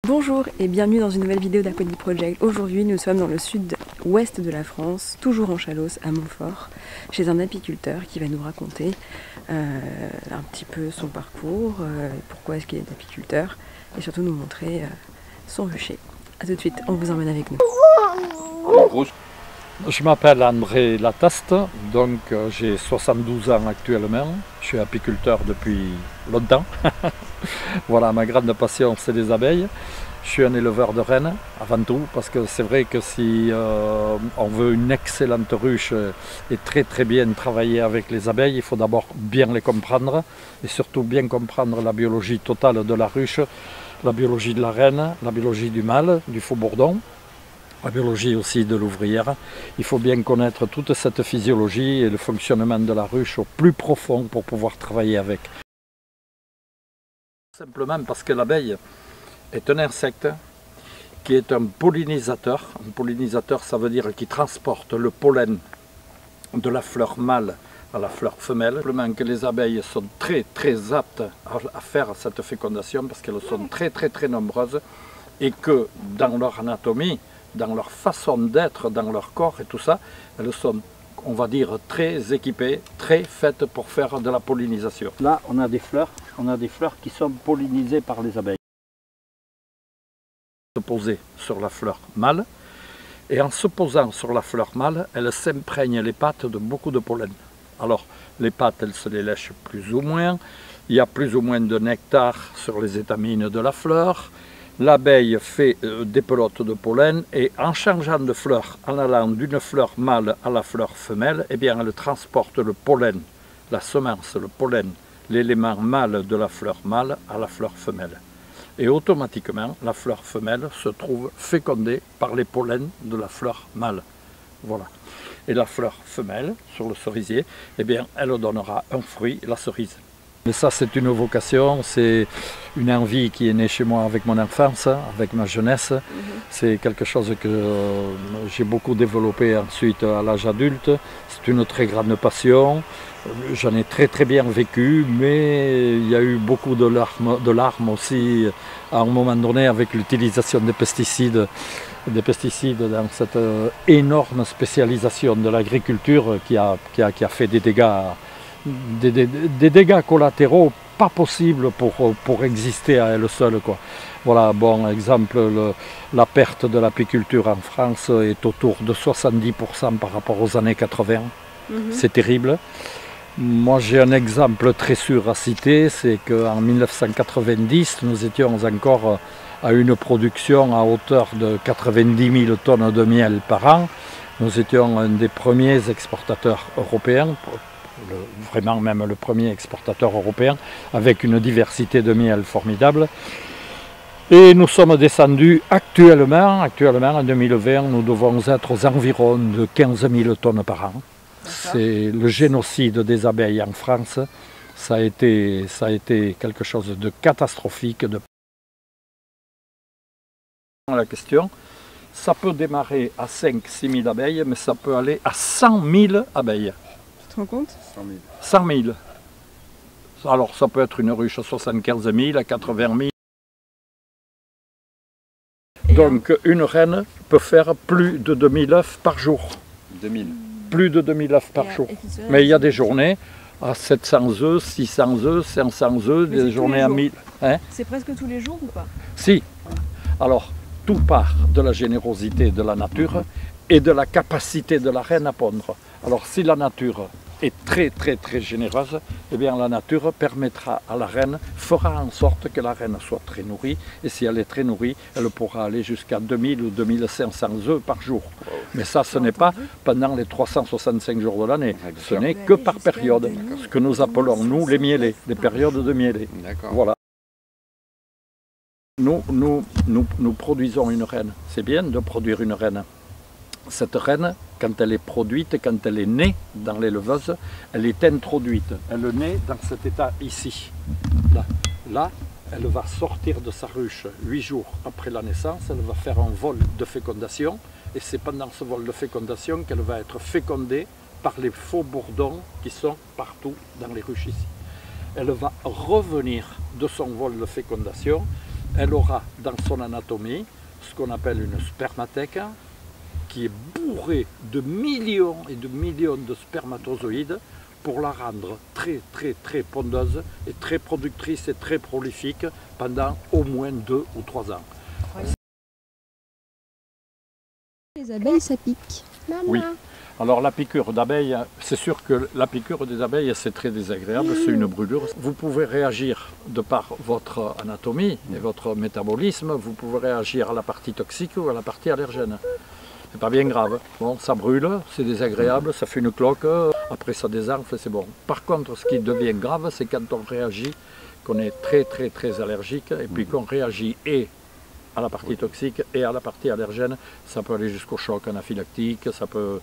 Bonjour et bienvenue dans une nouvelle vidéo d'Apodi Project. Aujourd'hui nous sommes dans le sud-ouest de la France, toujours en Chalosse à Montfort, chez un apiculteur qui va nous raconter un petit peu son parcours, pourquoi est-ce qu'il est apiculteur et surtout nous montrer son rucher. A tout de suite, on vous emmène avec nous. Je m'appelle André Lataste, donc j'ai 72 ans actuellement. Je suis apiculteur depuis longtemps. Voilà, ma grande passion c'est les abeilles. Je suis un éleveur de rennes avant tout, parce que c'est vrai que si on veut une excellente ruche et très bien travailler avec les abeilles, il faut d'abord bien les comprendre et surtout bien comprendre la biologie totale de la ruche, la biologie de la reine, la biologie du mâle, du faux bourdon. La biologie aussi de l'ouvrière. Il faut bien connaître toute cette physiologie et le fonctionnement de la ruche au plus profond pour pouvoir travailler avec. Simplement parce que l'abeille est un insecte qui est un pollinisateur. Un pollinisateur, ça veut dire qu'il transporte le pollen de la fleur mâle à la fleur femelle. Simplement que les abeilles sont très aptes à faire cette fécondation parce qu'elles sont très nombreuses et que dans leur anatomie, dans leur façon d'être, dans leur corps et tout ça, elles sont, on va dire, très équipées, très faites pour faire de la pollinisation. Là, on a des fleurs qui sont pollinisées par les abeilles. Se poser sur la fleur mâle, et en se posant sur la fleur mâle, elle s'imprègne les pattes de beaucoup de pollen. Alors, les pattes, elles se les lèchent plus ou moins, il y a plus ou moins de nectar sur les étamines de la fleur. L'abeille fait des pelotes de pollen et en changeant de fleur, en allant d'une fleur mâle à la fleur femelle, eh bien elle transporte le pollen, la semence, le pollen, l'élément mâle de la fleur mâle à la fleur femelle. Et automatiquement, la fleur femelle se trouve fécondée par les pollens de la fleur mâle. Voilà. Et la fleur femelle, sur le cerisier, eh bien elle donnera un fruit, la cerise. Mais ça, c'est une vocation, c'est une envie qui est née chez moi avec mon enfance, avec ma jeunesse. C'est quelque chose que j'ai beaucoup développé ensuite à l'âge adulte. C'est une très grande passion. J'en ai très bien vécu, mais il y a eu beaucoup de larmes aussi à un moment donné avec l'utilisation des pesticides dans cette énorme spécialisation de l'agriculture qui a fait des dégâts collatéraux pas possibles pour exister à elle seule, quoi. Voilà, bon exemple, la perte de l'apiculture en France est autour de 70% par rapport aux années 80. C'est terrible. Moi j'ai un exemple très sûr à citer, c'est qu'en 1990, nous étions encore à une production à hauteur de 90 000 tonnes de miel par an. Nous étions un des premiers exportateurs européens, vraiment même le premier exportateur européen, avec une diversité de miel formidable. Et nous sommes descendus actuellement en 2020, nous devons être aux environs de 15 000 tonnes par an. C'est le génocide des abeilles en France, ça a été quelque chose de catastrophique. La question, ça peut démarrer à 5-6 000 abeilles, mais ça peut aller à 100 000 abeilles. Tu te rends compte? 100 000. Alors ça peut être une ruche à 75 000, à 80 000. Donc une reine peut faire plus de 2000 œufs par jour. 2000. Plus de 2000 œufs par jour. Mais il y a des journées à 700 œufs, 600 œufs, 500 œufs, des journées à 1000. Hein? C'est presque tous les jours ou pas? Si. Alors, tout part de la générosité de la nature et de la capacité de la reine à pondre. Alors si la nature est très généreuse, eh bien la nature permettra à la reine, fera en sorte que la reine soit très nourrie, et si elle est très nourrie, elle pourra aller jusqu'à 2000 ou 2500 œufs par jour. Mais ça, ce n'est pas pendant les 365 jours de l'année, ce n'est que par période, ce que nous appelons, nous, les mielés, les périodes de mielés. Voilà. Nous produisons une reine, c'est bien de produire une reine. Cette reine, quand elle est produite, quand elle est née dans l'éleveuse, elle est introduite. Elle naît dans cet état ici. Là, elle va sortir de sa ruche 8 jours après la naissance, elle va faire un vol de fécondation, et c'est pendant ce vol de fécondation qu'elle va être fécondée par les faux bourdons qui sont partout dans les ruches ici. Elle va revenir de son vol de fécondation, elle aura dans son anatomie ce qu'on appelle une spermathèque qui est bourrée de millions et de millions de spermatozoïdes pour la rendre très très très pondeuse et très productrice et très prolifique pendant au moins 2 ou 3 ans. Les abeilles, ça pique. Oui. Alors la piqûre d'abeille, c'est sûr que la piqûre des abeilles c'est très désagréable, c'est une brûlure. Vous pouvez réagir de par votre anatomie et votre métabolisme, vous pouvez réagir à la partie toxique ou à la partie allergène. C'est pas bien grave. Bon, ça brûle, c'est désagréable, ça fait une cloque, après ça désarme, c'est bon. Par contre, ce qui devient grave, c'est quand on réagit, qu'on est très très très allergique et puis qu'on réagit et à la partie toxique et à la partie allergène, ça peut aller jusqu'au choc anaphylactique, ça peut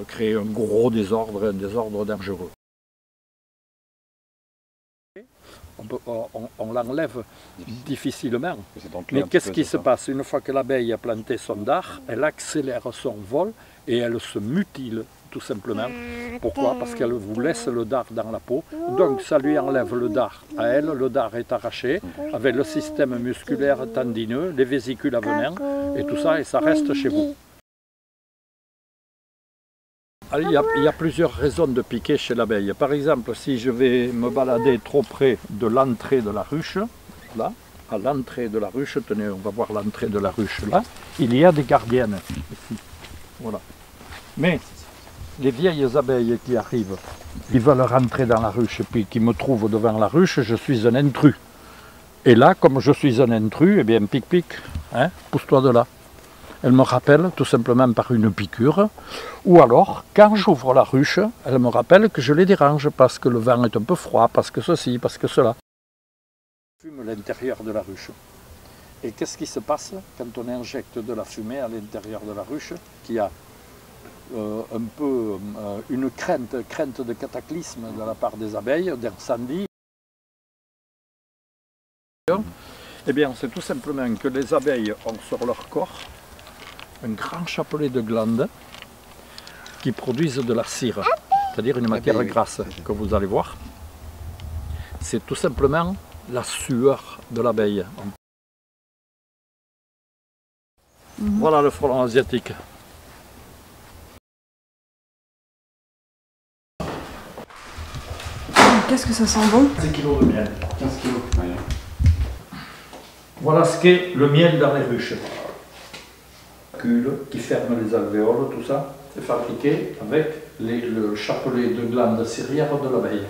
créer un gros désordre, un désordre dangereux. On l'enlève difficilement. Mais qu'est-ce qui se passe? Une fois que l'abeille a planté son dard, elle accélère son vol et elle se mutile tout simplement. Pourquoi? Parce qu'elle vous laisse le dard dans la peau. Donc ça lui enlève le dard à elle. Le dard est arraché avec le système musculaire tendineux, les vésicules à venin et tout ça, et ça reste chez vous. Il y a plusieurs raisons de piquer chez l'abeille. Par exemple, si je vais me balader trop près de l'entrée de la ruche, là, à l'entrée de la ruche, tenez, on va voir l'entrée de la ruche là, il y a des gardiennes ici. Voilà. Mais les vieilles abeilles qui arrivent, qui veulent rentrer dans la ruche, puis qui me trouvent devant la ruche, je suis un intrus. Et là, comme je suis un intrus, eh bien, pic, hein, pousse-toi de là. Elle me rappelle tout simplement par une piqûre, ou alors, quand j'ouvre la ruche, elle me rappelle que je les dérange parce que le vent est un peu froid, parce que ceci, parce que cela. Je fume l'intérieur de la ruche. Et qu'est-ce qui se passe quand on injecte de la fumée à l'intérieur de la ruche, qui a un peu une crainte de cataclysme de la part des abeilles, d'incendie? Eh bien, c'est tout simplement que les abeilles ont sur leur corps un grand chapelet de glandes qui produisent de la cire, c'est-à-dire une matière grasse que vous allez voir. C'est tout simplement la sueur de l'abeille. Voilà le frelon asiatique. Qu'est-ce que ça sent bon? 15 kg de miel. 15 kg. Voilà ce qu'est le miel dans les ruches. Qui ferme les alvéoles, tout ça, c'est fabriqué avec le chapelet de glandes cirières de l'abeille.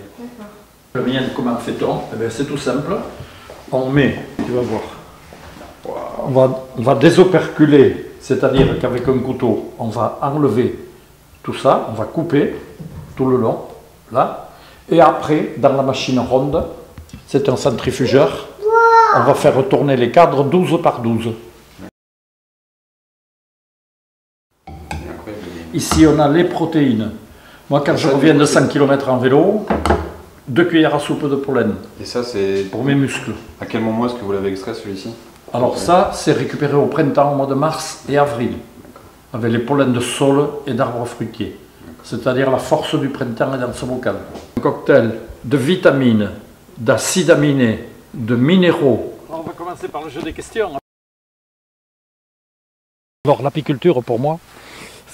Le miel, comment fait-on? Eh bien, c'est tout simple. On met, tu vas voir, on va désoperculer, c'est-à-dire qu'avec un couteau, on va enlever tout ça, on va couper tout le long, là, et après, dans la machine ronde, c'est un centrifugeur, on va faire tourner les cadres 12 par 12. Ici, on a les protéines. Moi, quand je reviens de 100 km en vélo, 2 cuillères à soupe de pollen. Et ça, c'est pour mes muscles. À quel moment est-ce que vous l'avez extrait, celui-ci? Alors ça, c'est récupéré au printemps, au mois de mars et avril, avec les pollens de saules et d'arbres fruitiers. C'est-à-dire la force du printemps est dans ce bocal. Un cocktail de vitamines, d'acides aminés, de minéraux. Alors, on va commencer par le jeu des questions. Alors, l'apiculture, pour moi,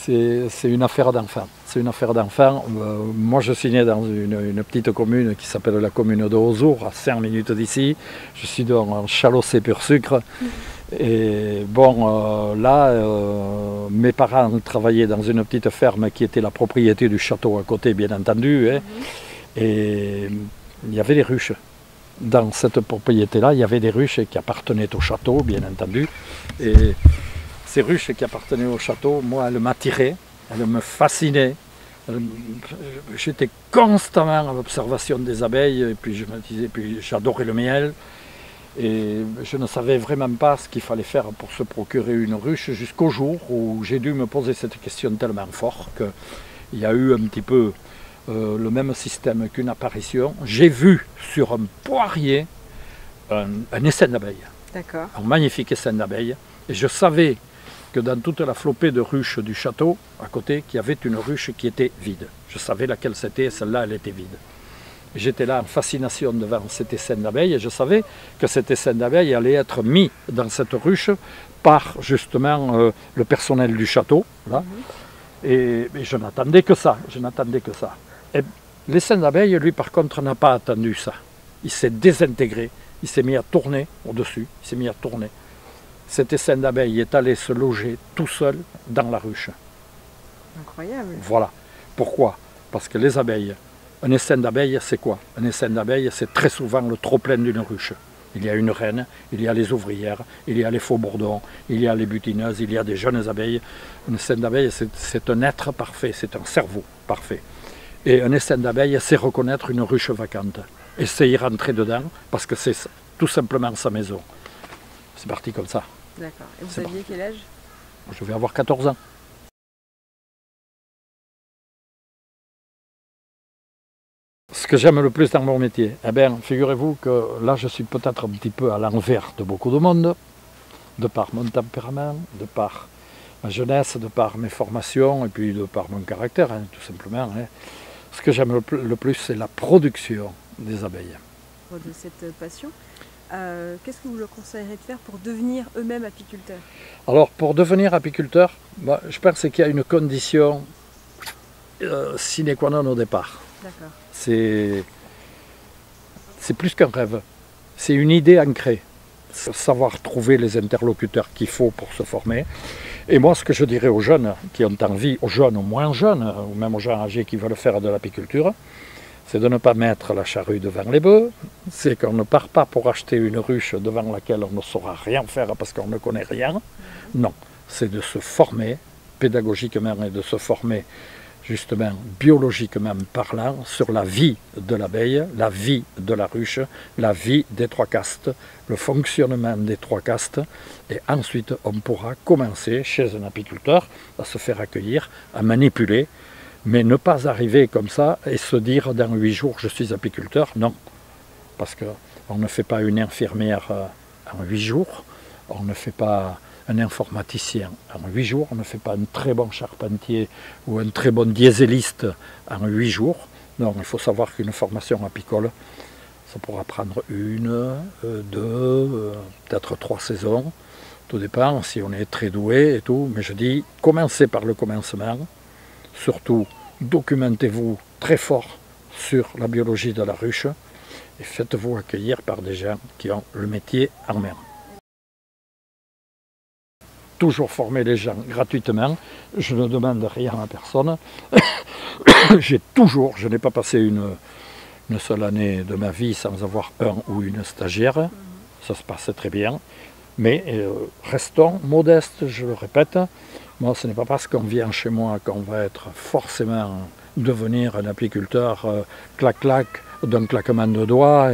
c'est une affaire d'enfant. C'est une affaire d'enfant. Moi, je suis né dans une petite commune qui s'appelle la commune de Hauzour, à 5 minutes d'ici. Je suis dans Chalossé pur sucre. Et bon, mes parents travaillaient dans une petite ferme qui était la propriété du château à côté, bien entendu. Hein. Et il y avait des ruches. Dans cette propriété-là, il y avait des ruches qui appartenaient au château, bien entendu. Et ces ruches qui appartenaient au château, moi, elles m'attiraient, elles me fascinaient. J'étais constamment à l'observation des abeilles, et puis je me disais, puis j'adorais le miel. Et je ne savais vraiment pas ce qu'il fallait faire pour se procurer une ruche jusqu'au jour où j'ai dû me poser cette question tellement fort qu'il y a eu un petit peu le même système qu'une apparition. J'ai vu sur un poirier un essaim d'abeilles, un magnifique essaim d'abeilles, et je savais que dans toute la flopée de ruches du château, à côté, qu'il y avait une ruche qui était vide. Je savais laquelle c'était, et celle-là, elle était vide. J'étais là en fascination devant cet essaim d'abeilles et je savais que cet essaim d'abeilles allait être mis dans cette ruche par justement le personnel du château. Là. Et je n'attendais que ça, Et l'essaim d'abeilles, lui par contre, n'a pas attendu ça. Il s'est désintégré, il s'est mis à tourner au-dessus, Cet essaim d'abeilles est allé se loger tout seul dans la ruche. Incroyable. Voilà. Pourquoi? Parce que les abeilles, un essaim d'abeilles, c'est quoi? Un essaim d'abeilles, c'est très souvent le trop-plein d'une ruche. Il y a une reine, il y a les ouvrières, il y a les faux bourdons, il y a les butineuses, il y a des jeunes abeilles. Un essaim d'abeilles, c'est un être parfait, c'est un cerveau parfait. Et un essaim d'abeilles, c'est reconnaître une ruche vacante. Et c'est y rentrer dedans, parce que c'est tout simplement sa maison. C'est parti comme ça. D'accord. Et vous aviez quel âge? Je vais avoir 14 ans. Ce que j'aime le plus dans mon métier, eh bien, figurez-vous que là, je suis peut-être un petit peu à l'envers de beaucoup de monde, de par mon tempérament, de par ma jeunesse, de par mes formations et puis de par mon caractère, hein, tout simplement. Hein. Ce que j'aime le plus, c'est la production des abeilles. De cette passion, qu'est-ce que vous leur conseillerez de faire pour devenir eux-mêmes apiculteurs? Alors, pour devenir apiculteur, je pense qu'il y a une condition sine qua non au départ. D'accord. C'est plus qu'un rêve, c'est une idée ancrée. Savoir trouver les interlocuteurs qu'il faut pour se former. Et moi, ce que je dirais aux jeunes qui ont envie, aux jeunes, aux moins jeunes, ou même aux gens âgés qui veulent faire de l'apiculture, c'est de ne pas mettre la charrue devant les bœufs, c'est qu'on ne part pas pour acheter une ruche devant laquelle on ne saura rien faire parce qu'on ne connaît rien. Non, c'est de se former pédagogiquement et de se former justement biologiquement parlant sur la vie de l'abeille, la vie de la ruche, la vie des trois castes, le fonctionnement des trois castes, et ensuite on pourra commencer chez un apiculteur à se faire accueillir, à manipuler, mais ne pas arriver comme ça et se dire dans 8 jours je suis apiculteur, non, parce qu'on ne fait pas une infirmière en 8 jours, on ne fait pas un informaticien en 8 jours, on ne fait pas un très bon charpentier ou un très bon dieseliste en 8 jours. Non, il faut savoir qu'une formation apicole, ça pourra prendre 1, 2, peut-être 3 saisons. Tout dépend si on est très doué et tout. Mais je dis, commencez par le commencement. Surtout, documentez-vous très fort sur la biologie de la ruche et faites-vous accueillir par des gens qui ont le métier en main. Toujours former les gens gratuitement, je ne demande rien à personne. Je n'ai pas passé une seule année de ma vie sans avoir un ou une stagiaire, ça se passe très bien. Mais restons modestes, je le répète. Moi, ce n'est pas parce qu'on vient chez moi qu'on va être forcément devenir un apiculteur clac-clac d'un claquement de doigts.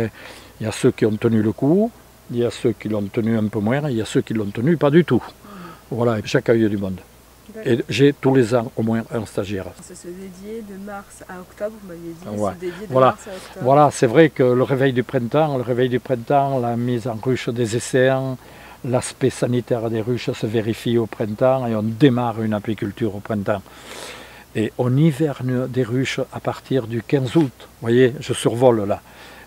Il y a ceux qui ont tenu le coup, il y a ceux qui l'ont tenu un peu moins, il y a ceux qui l'ont tenu pas du tout. Voilà, j'accueille du monde. Et j'ai tous les ans au moins un stagiaire. C'est se dédier de mars à octobre, vous m'aviez dit, ouais. se dédier de voilà. mars à octobre. Voilà, c'est vrai que le réveil du printemps, la mise en ruche des essaims, l'aspect sanitaire des ruches se vérifie au printemps et on démarre une apiculture au printemps. Et on hiverne des ruches à partir du 15 août. Vous voyez, je survole là.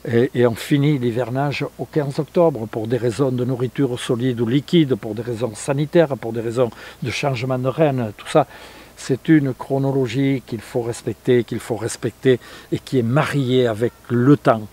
Et on finit l'hivernage au 15 octobre pour des raisons de nourriture solide ou liquide, pour des raisons sanitaires, pour des raisons de changement de reine, tout ça. C'est une chronologie qu'il faut respecter et qui est mariée avec le temps.